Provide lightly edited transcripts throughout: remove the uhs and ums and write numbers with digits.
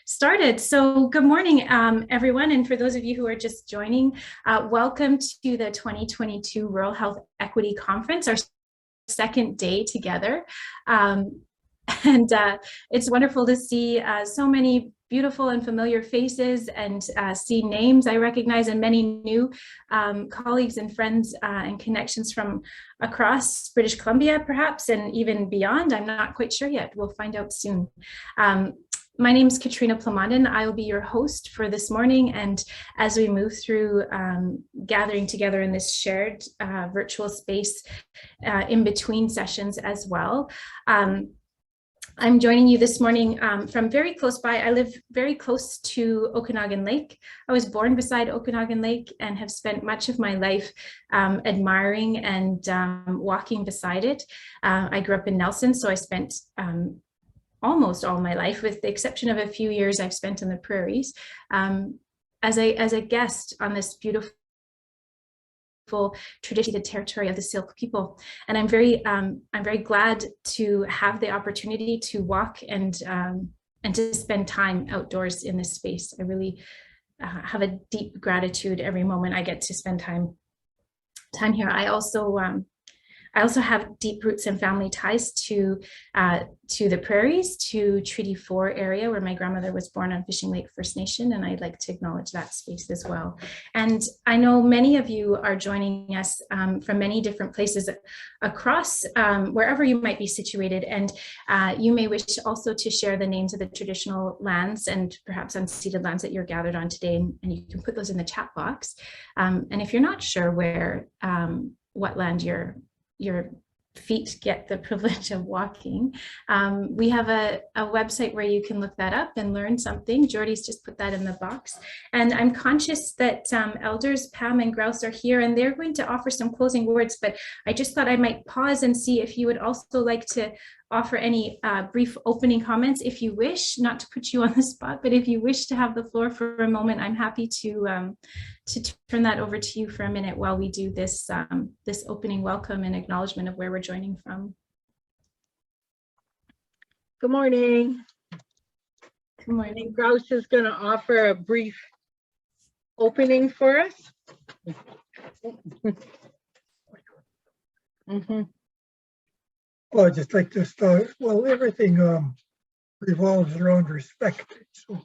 started. So good morning, everyone. And for those of you who are just joining, welcome to the 2022 Rural Health Equity Conference, our second day together. It's wonderful to see so many beautiful and familiar faces and see names I recognize, and many new colleagues and friends and connections from across British Columbia, perhaps, and even beyond. I'm not quite sure yet. We'll find out soon. My name is Katrina Plamondon. I will be your host for this morning. And as we move through gathering together in this shared virtual space in between sessions as well, I'm joining you this morning from very close by. I live very close to Okanagan Lake. I was born beside Okanagan Lake and have spent much of my life admiring and walking beside it. I grew up in Nelson, so I spent almost all my life, with the exception of a few years I've spent in the prairies, as a guest on this beautiful traditional territory of the Syilx people. And I'm very glad to have the opportunity to walk and to spend time outdoors in this space. I really have a deep gratitude every moment I get to spend time here. I also have deep roots and family ties to the prairies, to Treaty 4 area where my grandmother was born on Fishing Lake First Nation, and I'd like to acknowledge that space as well. And I know many of you are joining us from many different places across wherever you might be situated, and you may wish also to share the names of the traditional lands and perhaps unceded lands that you're gathered on today, and you can put those in the chat box. And if you're not sure where, what land your feet get the privilege of walking, we have a website where you can look that up and learn something. Jordy's just put that in the box. And I'm conscious that elders Pam and Grouse are here, and they're going to offer some closing words, but I just thought I might pause and see if you would also like to offer any brief opening comments, if you wish, not to put you on the spot, but if you wish to have the floor for a moment, I'm happy to turn that over to you for a minute while we do this, this opening welcome and acknowledgement of where we're joining from. Good morning. Good morning. Grouse is going to offer a brief opening for us. Well, I'd just like to start, well, everything revolves around respect. So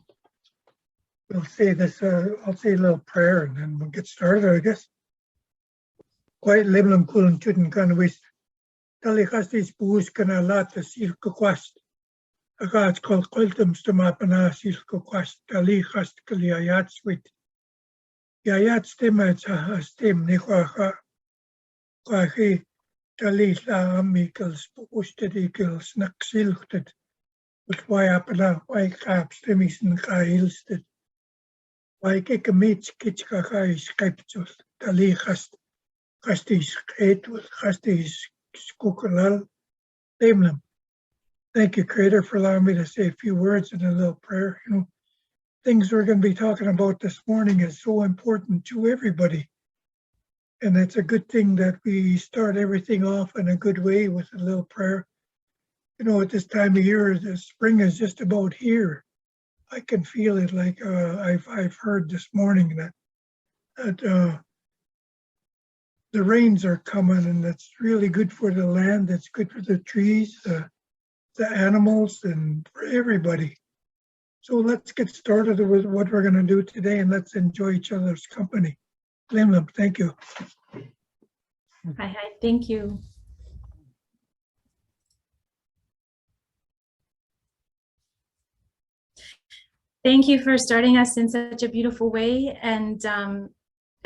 we'll say this, I'll say a little prayer and then we'll get started, I guess. Quite limlam kulan tutin kanawis. Talikastis buus kana lata silko quast. Agats kol quiltum stomapana silko quast. Talikast kaliayat sweet. Yayat stem stem nikwaha. Kwahi. Talila amikels postedikels naksilchted, but why apela, why caps temisen kailsted, why kikamits kitchaka skyptus, talichast, castis etwil, castis skukalal, lemlem. Thank you, Creator, for allowing me to say a few words and a little prayer. You know, things we're going to be talking about this morning is so important to everybody. And it's a good thing that we start everything off in a good way with a little prayer. You know, at this time of year, the spring is just about here. I can feel it, like I've heard this morning that the rains are coming, and that's really good for the land. It's good for the trees, the animals, and for everybody. So let's get started with what we're going to do today, and let's enjoy each other's company. Limlam, thank you. Hi, thank you. Thank you for starting us in such a beautiful way, and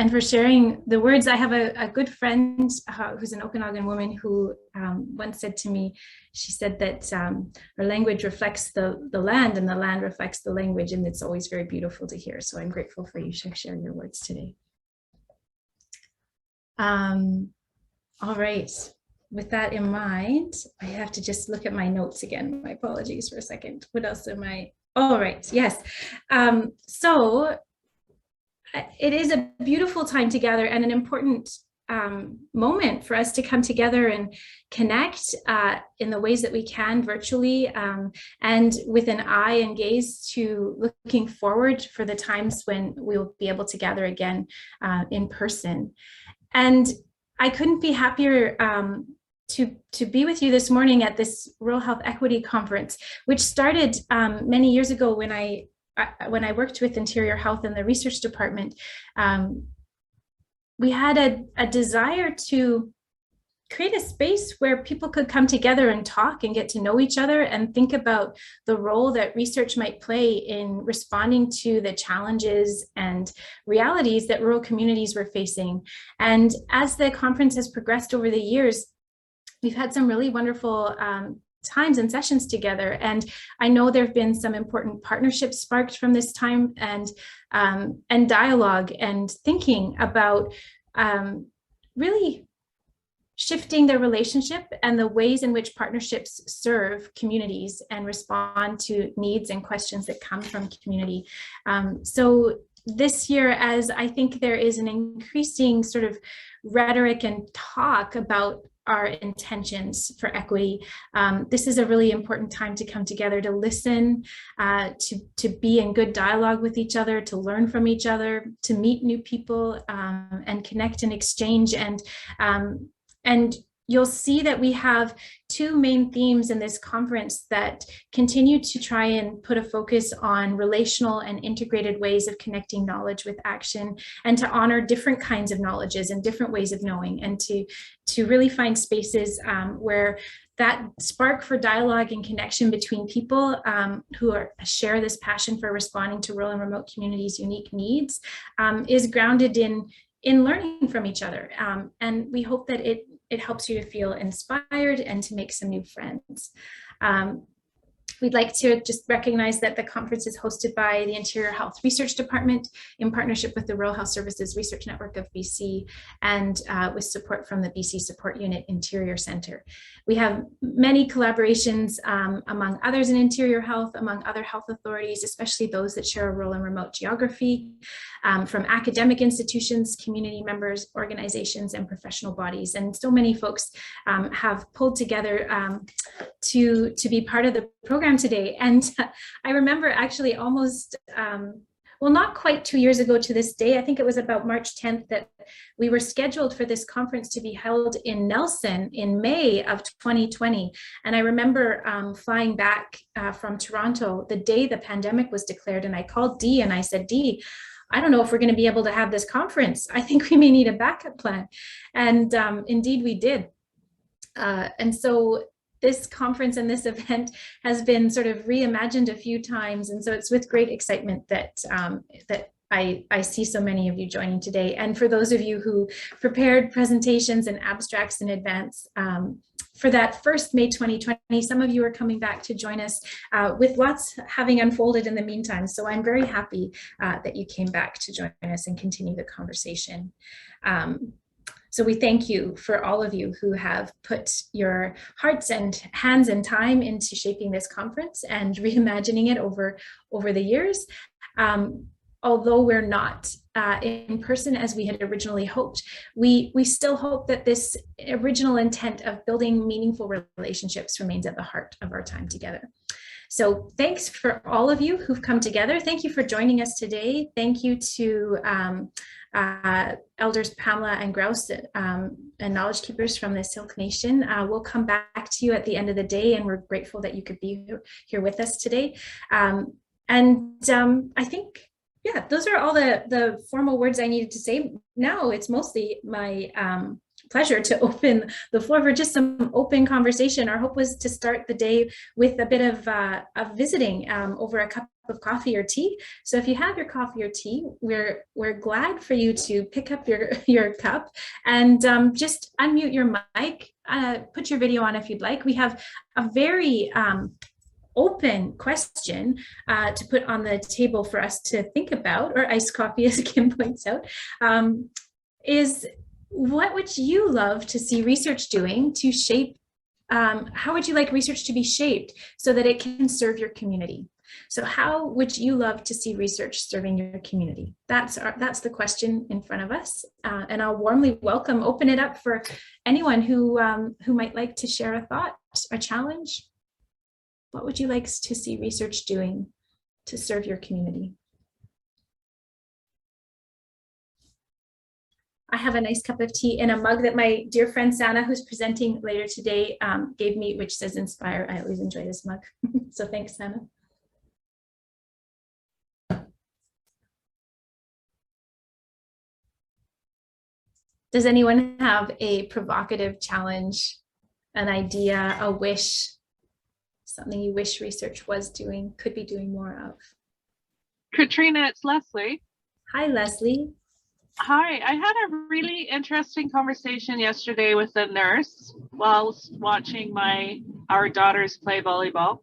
for sharing the words. I have a good friend who's an Okanagan woman who once said to me, she said that her language reflects the land, and the land reflects the language, and it's always very beautiful to hear. So I'm grateful for you sharing your words today. All right, with that in mind, I have to just look at my notes again. My apologies for a second. What else am I? All right, yes. So it is a beautiful time to gather, and an important moment for us to come together and connect in the ways that we can virtually, and with an eye and gaze to looking forward for the times when we'll be able to gather again in person. And I couldn't be happier to be with you this morning at this Rural Health Equity Conference, which started many years ago when I worked with Interior Health in the research department. We had a desire to create a space where people could come together and talk and get to know each other and think about the role that research might play in responding to the challenges and realities that rural communities were facing. And as the conference has progressed over the years, we've had some really wonderful times and sessions together. And I know there have been some important partnerships sparked from this time, and dialogue and thinking about really shifting their relationship and the ways in which partnerships serve communities and respond to needs and questions that come from community. So this year, as I think there is an increasing sort of rhetoric and talk about our intentions for equity, this is a really important time to come together, to listen, to be in good dialogue with each other, to learn from each other, to meet new people, and connect and exchange. And you'll see that we have two main themes in this conference that continue to try and put a focus on relational and integrated ways of connecting knowledge with action, and to honor different kinds of knowledges and different ways of knowing, and to really find spaces where that spark for dialogue and connection between people who share this passion for responding to rural and remote communities' unique needs is grounded in learning from each other. And we hope that it helps you to feel inspired and to make some new friends. We'd like to just recognize that the conference is hosted by the Interior Health Research Department in partnership with the Rural Health Services Research Network of BC, and with support from the BC Support Unit Interior Centre. We have many collaborations among others in Interior Health, among other health authorities, especially those that share a rural and remote geography, from academic institutions, community members, organizations, and professional bodies. And so many folks have pulled together to be part of the program today. And I remember actually almost, well, not quite 2 years ago to this day, I think it was about March 10th, that we were scheduled for this conference to be held in Nelson in May of 2020. And I remember flying back from Toronto the day the pandemic was declared, and I called Dee and I said, Dee, I don't know if we're going to be able to have this conference. I think we may need a backup plan. And indeed we did. And so this conference and this event has been sort of reimagined a few times. And so it's with great excitement that I see so many of you joining today. And for those of you who prepared presentations and abstracts in advance, for that first May 2020, some of you are coming back to join us with lots having unfolded in the meantime. So I'm very happy that you came back to join us and continue the conversation. So we thank you for all of you who have put your hearts and hands and time into shaping this conference and reimagining it over the years. Although we're not in person as we had originally hoped, we still hope that this original intent of building meaningful relationships remains at the heart of our time together. So thanks for all of you who've come together. Thank you for joining us today. Thank you to Elders Pamela and Grouse and Knowledge Keepers from the Silk Nation. We'll come back to you at the end of the day, and we're grateful that you could be here with us today. I think, yeah, those are all the formal words I needed to say. Now it's mostly my pleasure to open the floor for just some open conversation. Our hope was to start the day with a bit of visiting over a cup of coffee or tea. So if you have your coffee or tea, we're glad for you to pick up your cup and just unmute your mic, put your video on if you'd like. We have a very open question to put on the table for us to think about, or iced coffee, as Kim points out, is what would you love to see research doing to shape, how would you like research to be shaped so that it can serve your community? So how would you love to see research serving your community? That's the question in front of us. And I'll warmly open it up for anyone who might like to share a thought, a challenge. What would you like to see research doing to serve your community? I have a nice cup of tea in a mug that my dear friend Sana, who's presenting later today, gave me, which says Inspire. I always enjoy this mug. So thanks, Sana. Does anyone have a provocative challenge, an idea, a wish, something you wish research was doing, could be doing more of? Katrina, it's Leslie. Hi, Leslie. Hi, I had a really interesting conversation yesterday with a nurse while watching our daughters play volleyball.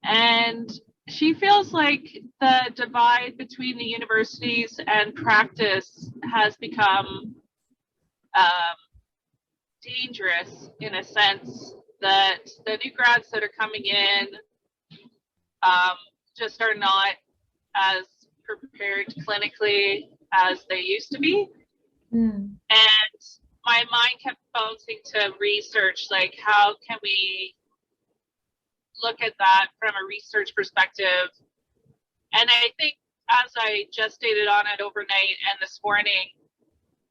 And she feels like the divide between the universities and practice has become dangerous, in a sense that the new grads that are coming in just are not as prepared clinically as they used to be. And my mind kept bouncing to research, like how can we look at that from a research perspective? And I think, as I just stated on it overnight and this morning,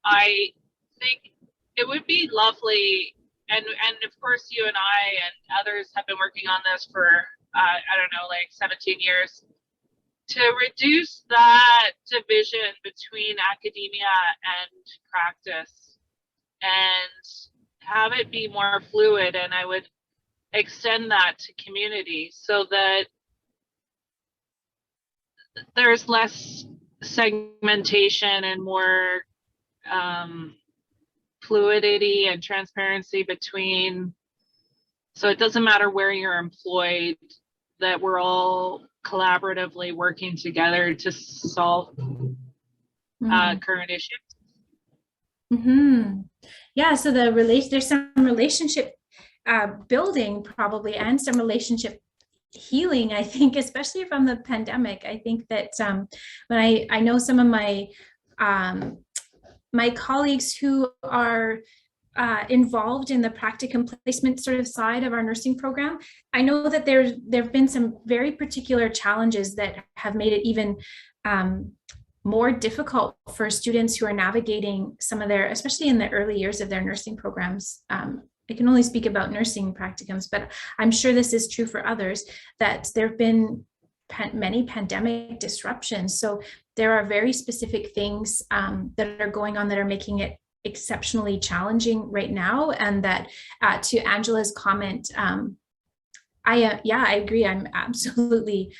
I think it would be lovely, and of course you and I and others have been working on this for I don't know, like 17 years, to reduce that division between academia and practice and have it be more fluid. And I would extend that to community so that there's less segmentation and more fluidity and transparency between, so it doesn't matter where you're employed, that we're all collaboratively working together to solve current issues. Yeah, so there's some relationship building probably, and some relationship healing, I think, especially from the pandemic. I think that when I know some of my my colleagues who are involved in the practicum placement sort of side of our nursing program, I know that there have been some very particular challenges that have made it even more difficult for students who are navigating some of their, especially in the early years of their nursing programs. I can only speak about nursing practicums, but I'm sure this is true for others, that there have been many pandemic disruptions. So there are very specific things that are going on that are making it exceptionally challenging right now. And that to Angela's comment, I agree. I'm absolutely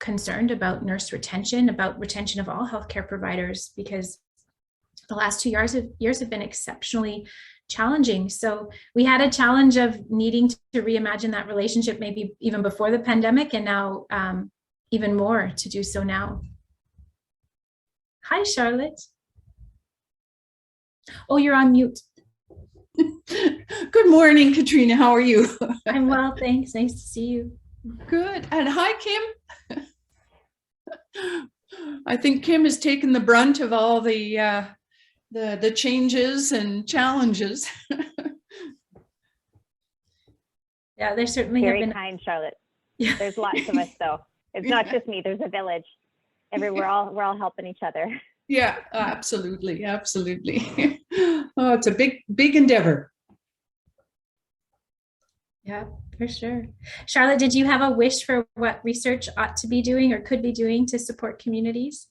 concerned about nurse retention, about retention of all healthcare providers, because the last 2 years have been exceptionally challenging. So we had a challenge of needing to reimagine that relationship maybe even before the pandemic, and now even more to do so now. Hi, Charlotte. Oh, you're on mute. Good morning, Katrina. How are you? I'm well, thanks. Nice to see you. Good. And hi, Kim. I think Kim has taken the brunt of all the changes and challenges. Yeah, there certainly very have been. Kind, Charlotte. Yeah. There's lots of us, though. It's not just me. There's a village. We're all helping each other. Yeah, absolutely, absolutely. Oh, it's a big endeavor. Yeah, for sure. Charlotte, did you have a wish for what research ought to be doing or could be doing to support communities?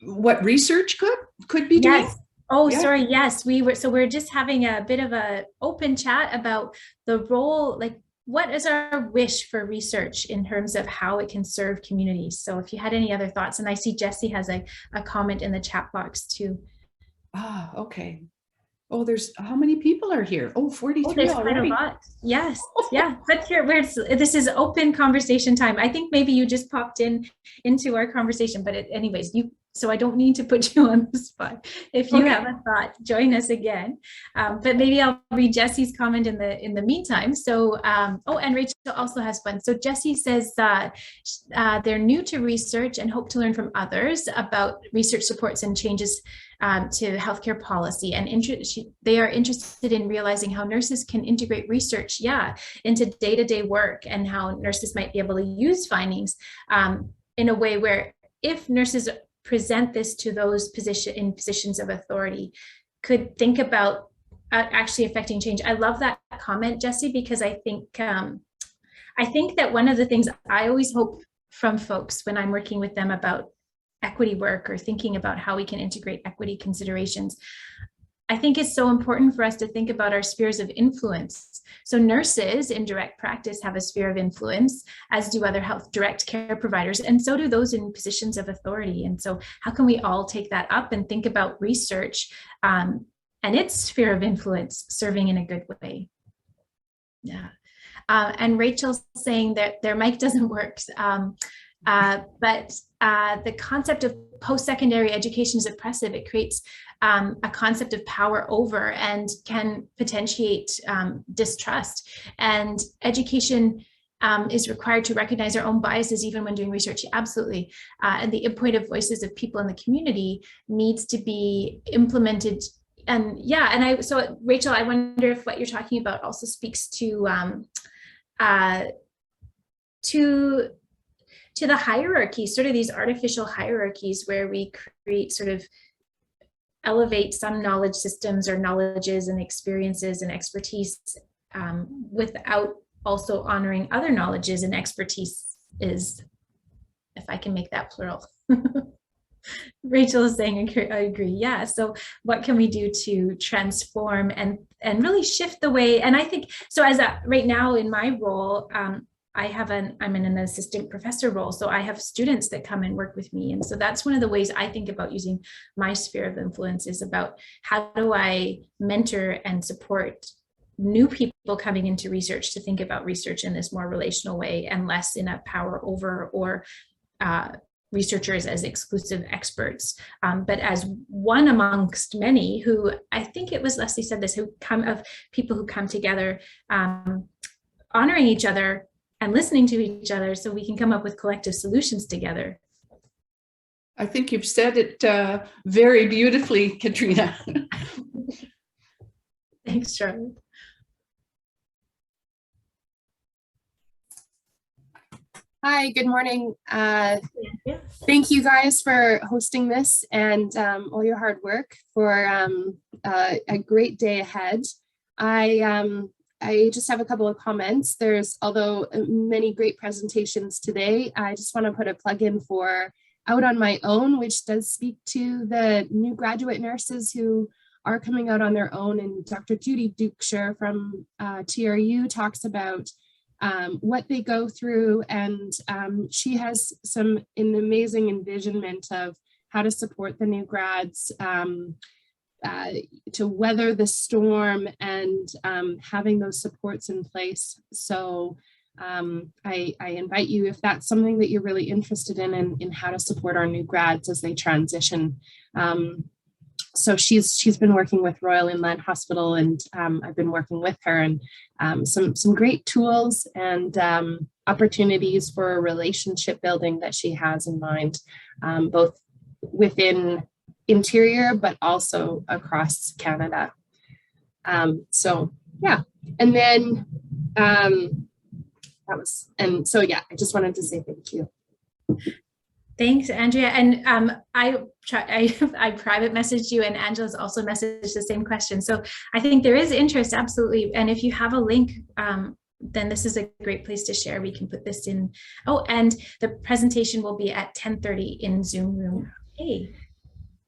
What research could be doing? Yes. Oh, Yeah. sorry. Yes, we're just having a bit of a open chat about the role, like what is our wish for research in terms of how it can serve communities? So if you had any other thoughts, and I see Jessie has a comment in the chat box too. Ah, okay. Oh, there's, how many people are here? Oh, 43 there's already. quite a lot. Yes. Yeah. But here, this is open conversation time. I think maybe you just popped into our conversation, but anyways, So I don't need to put you on the spot. If you Okay. have a thought, join us again. But maybe I'll read Jesse's comment in the meantime. So, oh, and Rachel also has one. So Jesse says that they're new to research and hope to learn from others about research supports and changes to healthcare policy. And they are interested in realizing how nurses can integrate research, into day-to-day work, and how nurses might be able to use findings in a way where, if nurses present this to those in positions of authority, could think about actually affecting change. I love that comment, Jesse, because I think that one of the things I always hope from folks when I'm working with them about equity work or thinking about how we can integrate equity considerations, I think it's so important for us to think about our spheres of influence. So nurses in direct practice have a sphere of influence, as do other direct care providers, and so do those in positions of authority. And so how can we all take that up and think about research and its sphere of influence serving in a good way? Yeah. And Rachel's saying that their mic doesn't work. But the concept of post-secondary education is oppressive. It creates a concept of power over and can potentiate distrust. And education is required to recognize our own biases even when doing research. Absolutely. And the input of voices of people in the community needs to be implemented. And so Rachel, I wonder if what you're talking about also speaks to the hierarchy, sort of these artificial hierarchies where we create sort of elevate some knowledge systems or knowledges and experiences and expertise without also honoring other knowledges and expertise, is, if I can make that plural. Rachel is saying, I agree. Yeah. So what can we do to transform and really shift the way? And I think, so right now in my role, I'm in an assistant professor role. So I have students that come and work with me. And so that's one of the ways I think about using my sphere of influence, is about how do I mentor and support new people coming into research to think about research in this more relational way and less in a power over or researchers as exclusive experts, but as one amongst many who, I think it was Leslie said this, people who come together, honoring each other and listening to each other so we can come up with collective solutions together. I think you've said it very beautifully, Katrina. Thanks, Charlotte. Hi, good morning. Thank you guys for hosting this and all your hard work for a great day ahead. I just have a couple of comments. Although many great presentations today, I just want to put a plug in for Out on My Own, which does speak to the new graduate nurses who are coming out on their own. And Dr. Judy Dukeshire from TRU talks about what they go through, and she has an amazing envisionment of how to support the new grads to weather the storm and having those supports in place. So I invite you, if that's something that you're really interested in how to support our new grads as they transition. So she's been working with Royal Inland Hospital, and I've been working with her, and some great tools and opportunities for relationship building that she has in mind, both within Interior, but also across Canada. So yeah, and then I just wanted to say thank you. Thanks, Andrea. And I private messaged you, and Angela's also messaged the same question. So I think there is interest, absolutely. And if you have a link, then this is a great place to share. We can put this in. Oh, and the presentation will be at 10:30 in Zoom room A.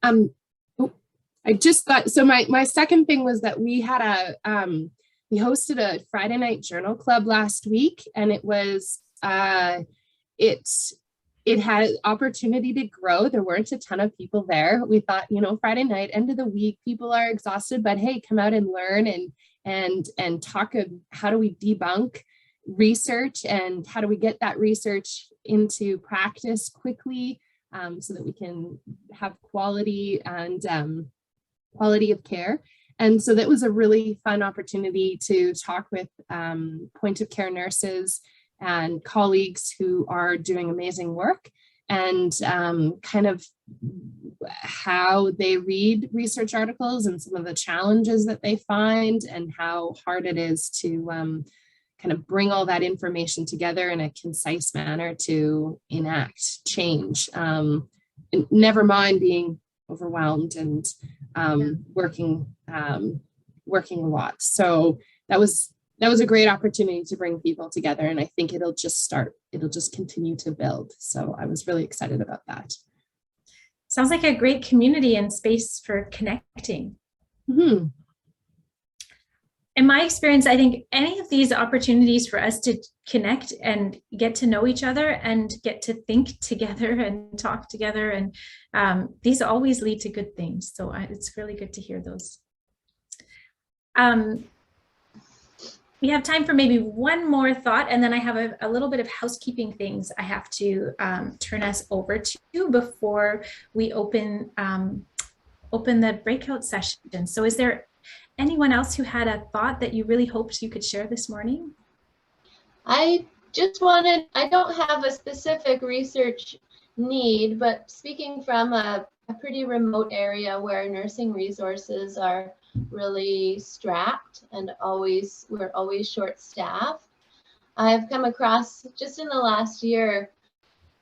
I just thought, so my second thing was that we had we hosted a Friday night journal club last week, and it was, it had opportunity to grow. There weren't a ton of people there. We thought, Friday night, end of the week, people are exhausted, but hey, come out and learn and talk of how do we debunk research and how do we get that research into practice quickly. so that we can have quality and quality of care. And so that was a really fun opportunity to talk with point of care nurses and colleagues who are doing amazing work, and kind of how they read research articles and some of the challenges that they find, and how hard it is to kind of bring all that information together in a concise manner to enact change. And never mind being overwhelmed and working a lot. So that was a great opportunity to bring people together, and I think it'll just continue to build. So I was really excited about that. Sounds like a great community and space for connecting. Mm-hmm. In my experience, I think any of these opportunities for us to connect and get to know each other and get to think together and talk together, and these always lead to good things. So it's really good to hear those. We have time for maybe one more thought, and then I have a little bit of housekeeping things I have to turn us over to before we open the breakout session. So is there anyone else who had a thought that you really hoped you could share this morning? I don't have a specific research need, but speaking from a pretty remote area where nursing resources are really strapped and we're always short-staffed, I've come across just in the last year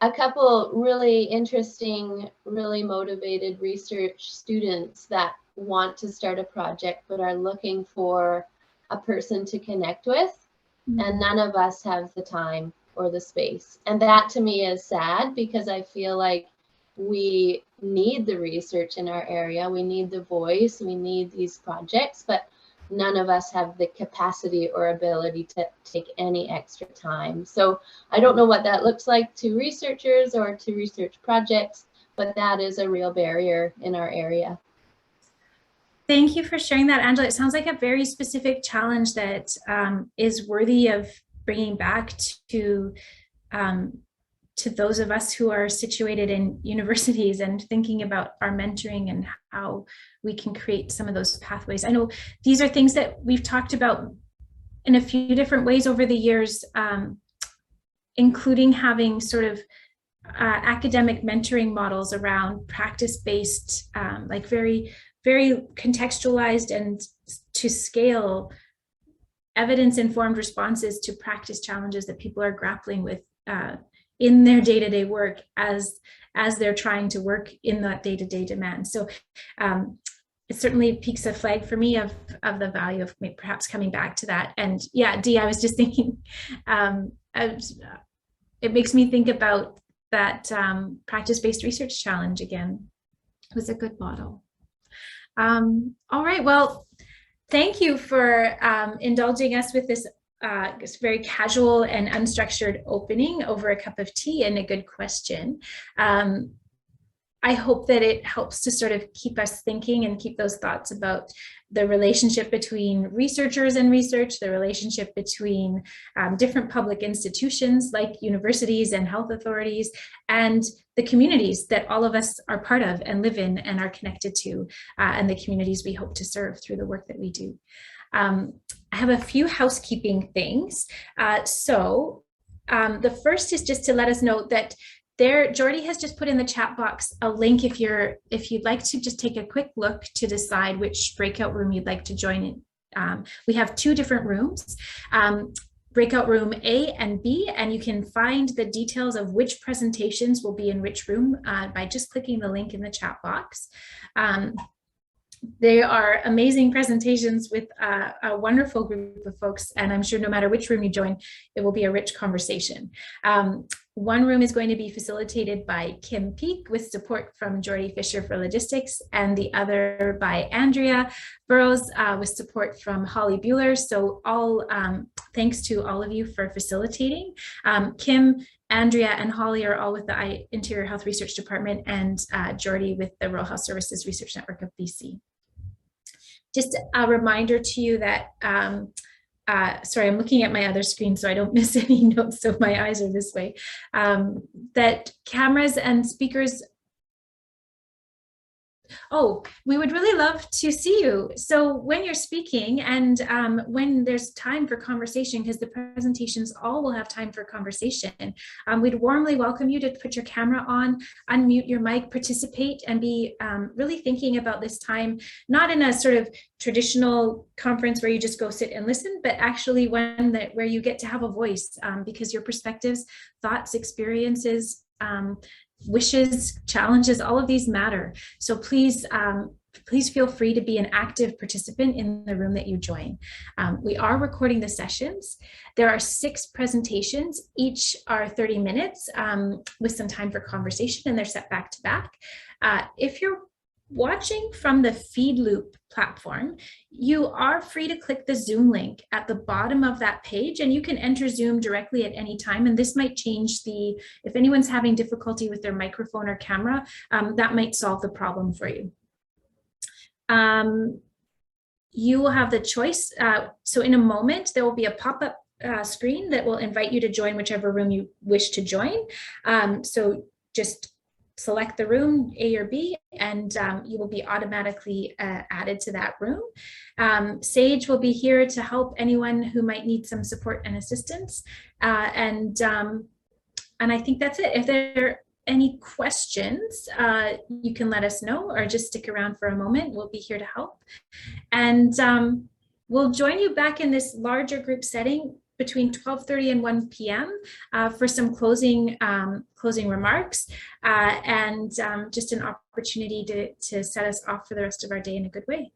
a couple really interesting, really motivated research students that want to start a project but are looking for a person to connect with, and none of us have the time or the space. And that to me is sad, because I feel like we need the research in our area, we need the voice, we need these projects, but none of us have the capacity or ability to take any extra time. So I don't know what that looks like to researchers or to research projects, but that is a real barrier in our area. Thank you for sharing that, Angela. It sounds like a very specific challenge that is worthy of bringing back to those of us who are situated in universities and thinking about our mentoring and how we can create some of those pathways. I know these are things that we've talked about in a few different ways over the years, including having sort of academic mentoring models around practice-based, like very, very contextualized and to scale evidence-informed responses to practice challenges that people are grappling with in their day-to-day work as they're trying to work in that day-to-day demand. So it certainly piques a flag for me of the value of perhaps coming back to that. And yeah, Dee, I was just thinking, it makes me think about that practice-based research challenge again. It was a good model. All right, well, thank you for indulging us with this very casual and unstructured opening over a cup of tea and a good question. I hope that it helps to sort of keep us thinking and keep those thoughts about the relationship between researchers and research, the relationship between different public institutions like universities and health authorities, and the communities that all of us are part of and live in and are connected to, and the communities we hope to serve through the work that we do. I have a few housekeeping things. The first is just to let us know that Jordy has just put in the chat box a link if you'd like to just take a quick look to decide which breakout room you'd like to join in. We have two different rooms, breakout room A and B, and you can find the details of which presentations will be in which room by just clicking the link in the chat box. They are amazing presentations with a wonderful group of folks, and I'm sure no matter which room you join, it will be a rich conversation. One room is going to be facilitated by Kim Peak with support from Jordy Fisher for logistics, and the other by Andrea Burrows with support from Holly Bueller. So all thanks to all of you for facilitating. Kim, Andrea, and Holly are all with the Interior Health Research Department, and Jordy with the Rural Health Services Research Network of BC. Just a reminder to you that sorry, I'm looking at my other screen so I don't miss any notes, so my eyes are this way, that cameras and speakers, oh, we would really love to see you. So when you're speaking and when there's time for conversation, because the presentations all will have time for conversation, we'd warmly welcome you to put your camera on, unmute your mic, participate, and be really thinking about this time, not in a sort of traditional conference where you just go sit and listen, but actually one that where you get to have a voice, because your perspectives, thoughts, experiences, wishes, challenges, all of these matter. So please, please feel free to be an active participant in the room that you join. We are recording the sessions. There are 6 presentations, each are 30 minutes with some time for conversation, and they're set back to back. If you're watching from the Feedloop platform, you are free to click the Zoom link at the bottom of that page, and you can enter Zoom directly at any time. And this might change if anyone's having difficulty with their microphone or camera, that might solve the problem for you. You will have the choice. So in a moment, there will be a pop-up screen that will invite you to join whichever room you wish to join. So just select the room, A or B, and you will be automatically added to that room. Sage will be here to help anyone who might need some support and assistance. And I think that's it. If there are any questions, you can let us know, or just stick around for a moment. We'll be here to help. And we'll join you back in this larger group setting between 12:30 and 1 p.m. For some closing remarks and just an opportunity to set us off for the rest of our day in a good way.